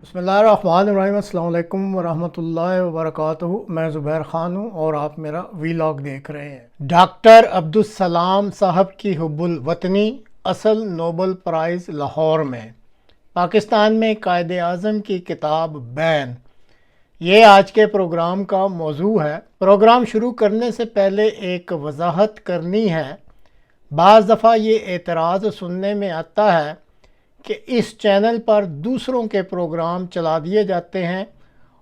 बिस्मिल्लाहिर्रहमानिर्रहीम। अस्सलाम वालेकुम वरहमतुल्लाहि वबरकातुहू। मैं ज़ुबैर ख़ान हूँ और आप मेरा वीलॉग देख रहे हैं। डॉक्टर अब्दुस्सलाम साहब की हुब्बुल वतनी असल नोबल प्राइज़ लाहौर में। पाकिस्तान में कायदे आज़म की किताब बैन, ये आज के प्रोग्राम का मौजू है। प्रोग्राम शुरू करने से पहले एक वजाहत करनी है। बाज़ दफ़ा ये एतराज़ सुनने में आता है कि इस चैनल पर दूसरों के प्रोग्राम चला दिए जाते हैं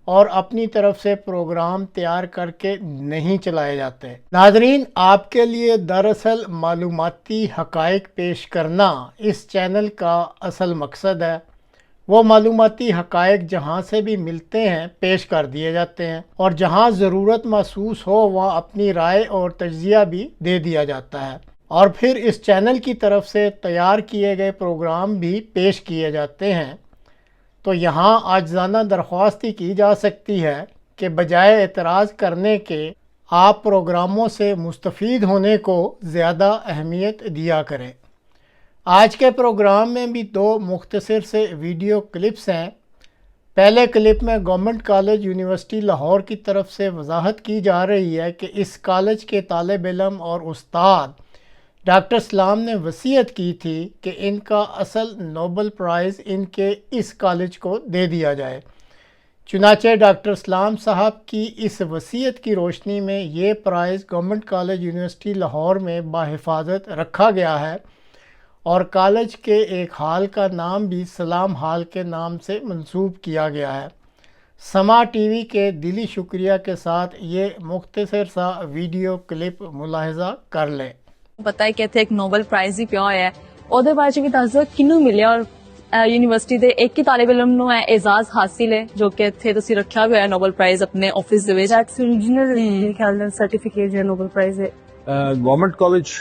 और अपनी तरफ से प्रोग्राम तैयार करके नहीं चलाए जाते। नाज़रीन, आपके लिए दरअसल मालूमाती हक़ाइक़ पेश करना इस चैनल का असल मकसद है। वो मालूमाती हक़ाइक़ जहाँ से भी मिलते हैं पेश कर दिए जाते हैं और जहाँ ज़रूरत महसूस हो वहाँ अपनी राय और तज्ज़िया भी दे दिया जाता है। और फिर इस चैनल की तरफ से तैयार किए गए प्रोग्राम भी पेश किए जाते हैं। तो यहाँ आजिज़ाना दरख्वास्त ही की जा सकती है कि बजाय एतराज़ करने के आप प्रोग्रामों से मुस्तफ़ीद होने को ज़्यादा अहमियत दिया करें। आज के प्रोग्राम में भी दो मुख्तसर से वीडियो क्लिप्स हैं। पहले क्लिप में गवर्नमेंट कॉलेज यूनिवर्सिटी लाहौर की तरफ से वजाहत की जा रही है कि इस कॉलेज के तालिब इल्म और उस्ताद डॉक्टर सलाम ने वसीयत की थी कि इनका असल नोबल प्राइज़ इनके इस कॉलेज को दे दिया जाए। चुनाचे डॉक्टर सलाम साहब की इस वसीयत की रोशनी में ये prize government college university Lahore में बाहिफाजत रखा गया है और कॉलेज के एक हॉल का नाम भी सलाम हॉल के नाम से मंसूब किया गया है। समा टीवी के दिली शुक्रिया के साथ ये मुख्तसर सा वीडियो क्लिप मुलाहिजा कर लें। पता है कि एक नोबल प्राइज ही पिया होया है ਉਹਦੇ ਬਾਰੇ ਚ ਵੀ ਦੱਸ ਦਿਓ ਕਿਹਨੂੰ ਮਿਲਿਆ ਔਰ ਯੂਨੀਵਰਸਿਟੀ ਦੇ ਇੱਕ ਹੀ ਤਾਲਿਬ ਇਲਮ ਨੂੰ ਹੈ ਇਜ਼ਾਜ਼ ਹਾਸਿਲ ਹੈ ਜੋ ਕਿ ਇੱਥੇ ਤੁਸੀਂ ਰੱਖਿਆ ਹੋਇਆ ਹੈ ਨੋਬਲ ਪ੍ਰਾਈਜ਼ ਆਪਣੇ ਆਫਿਸ ਦੇ ਵਿੱਚ ਦੈਟਸ ਓਰੀਜਨਲ ਖਿਆਲ ਨਾਲ ਸਰਟੀਫਿਕੇਟ ਹੈ नोबल प्राइज है। गवर्नमेंट कॉलेज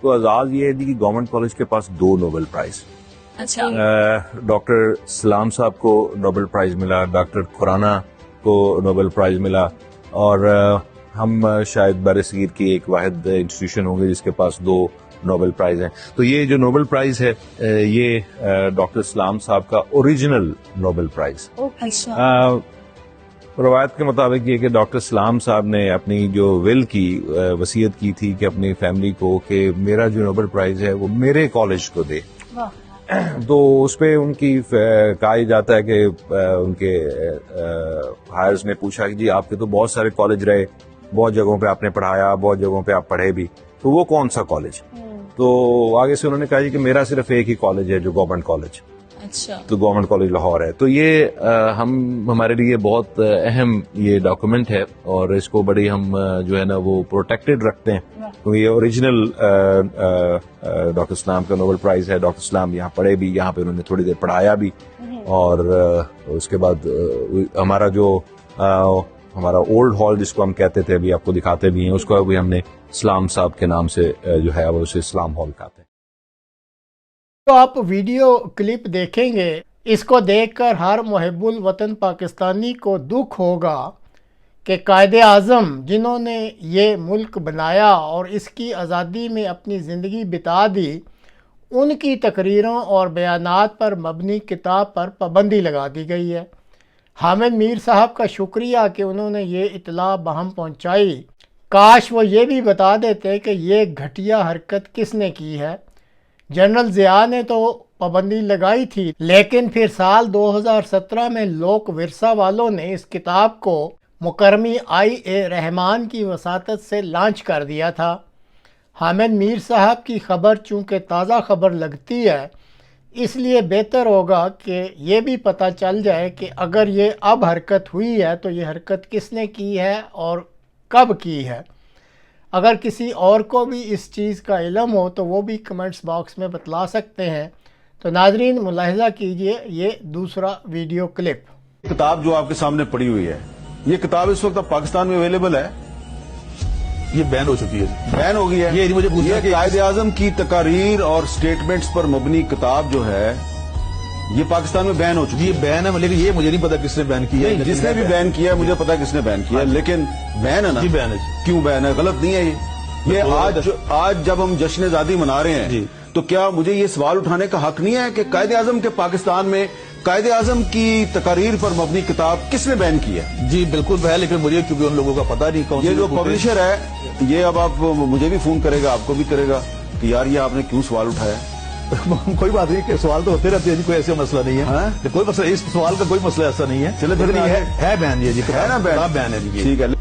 को एजाज ये है कि गवर्नमेंट कॉलेज के पास 2 नोबेल प्राइज। अच्छा। डॉक्टर सलाम साहब को नोबेल प्राइज मिला, डॉक्टर खुराना को नोबेल प्राइज मिला और हम शायद बरसगीर की एक वाहिद इंस्टीट्यूशन होंगे जिसके पास 2 नोबेल प्राइज हैं। तो ये जो नोबेल प्राइज है ये डॉक्टर सलाम साहब का ओरिजिनल नोबेल प्राइज। अच्छा। रवायत के मुताबिक ये कि डॉक्टर सलाम साहब ने अपनी जो विल की वसीयत की थी कि अपनी फैमिली को कि मेरा जो नोबेल प्राइज है वो मेरे कॉलेज को दे। तो उस पर उनकी कहा जाता है कि उनके हायर्स ने पूछा कि जी आपके तो बहुत सारे कॉलेज रहे, बहुत जगहों पे आपने पढ़ाया, बहुत जगहों पे आप पढ़े भी, तो वो कौन सा कॉलेज? तो आगे से उन्होंने कहा कि मेरा सिर्फ एक ही कॉलेज है जो गवर्नमेंट कॉलेज। अच्छा। तो गवर्नमेंट कॉलेज लाहौर है। तो ये हमारे लिए बहुत अहम ये डॉक्यूमेंट है और इसको बड़ी हम जो है ना वो प्रोटेक्टेड रखते हैं। तो ये ओरिजिनल डॉक्टर सलाम का नोबेल प्राइज है। डॉक्टर सलाम यहाँ पढ़े भी, यहाँ पे उन्होंने थोड़ी देर पढ़ाया भी और उसके बाद हमारा ओल्ड हॉल जिसको हम कहते थे अभी आपको दिखाते भी हैं, उसको अभी हमने सलाम साहब के नाम से जो है वो उसे सलाम हॉल कहते हैं। तो आप वीडियो क्लिप देखेंगे, इसको देखकर हर मुहिब्बुल वतन पाकिस्तानी को दुख होगा कि कायदे आज़म जिन्होंने ये मुल्क बनाया और इसकी आज़ादी में अपनी ज़िंदगी बिता दी, उनकी तकरीरों और बयानात पर मबनी किताब पर पाबंदी लगा दी गई है। हामिद मीर साहब का शुक्रिया कि उन्होंने ये इतला बहम पहुँचाई। काश वो ये भी बता देते कि ये घटिया हरकत किसने की है। जनरल ज़िया ने तो पाबंदी लगाई थी, लेकिन फिर साल 2017 में लोक विरसा वालों ने इस किताब को मुकर्रमी IA रहमान की वसातत से लॉन्च कर दिया था। हामिद मीर साहब की खबर चूँकि ताज़ा खबर लगती है, इसलिए बेहतर होगा कि ये भी पता चल जाए कि अगर ये अब हरकत हुई है तो ये हरकत किसने की है और कब की है। अगर किसी और को भी इस चीज़ का इल्म हो तो वो भी कमेंट्स बॉक्स में बतला सकते हैं। तो नाजरीन, मुलाहिजा कीजिए ये दूसरा वीडियो क्लिप। किताब जो आपके सामने पड़ी हुई है, ये किताब इस वक्त पाकिस्तान में अवेलेबल है? ये बैन हो चुकी है। बैन हो गई है। ये मुझे पूछना कि कायदे आज़म की तकारीर और स्टेटमेंट्स पर मबनी किताब जो है ये पाकिस्तान में बैन हो चुकी है। ये बैन है, लेकिन ये मुझे नहीं पता किसने बैन किया है। जिसने भी बैन किया मुझे पता है किसने बैन किया, लेकिन बैन है ना। जी बैन है। क्यों बैन है? गलत नहीं है ये आज जब हम जश्न आज़ादी मना रहे हैं तो क्या मुझे ये सवाल उठाने का हक नहीं है कि कायदे आज़म के पाकिस्तान में कायदे आजम की तकारीर पर मबनी किताब किसने बैन की है? जी बिल्कुल है, लेकिन मुझे क्योंकि उन लोगों का पता नहीं कौन ये से जो लोग होते हैं। पब्लिशर है, ये अब आप मुझे भी फोन करेगा, आपको भी करेगा कि यार ये आपने क्यों सवाल उठाया? कोई बात नहीं कि सवाल तो होते रहते हैं जी, कोई ऐसा मसला नहीं है। हाँ? कोई मसला, इस सवाल का कोई मसला ऐसा नहीं है। चलो फिर लेकिन आगे। है बैन ये जी, है ना बैन? बैन है जी ये। ठीक है।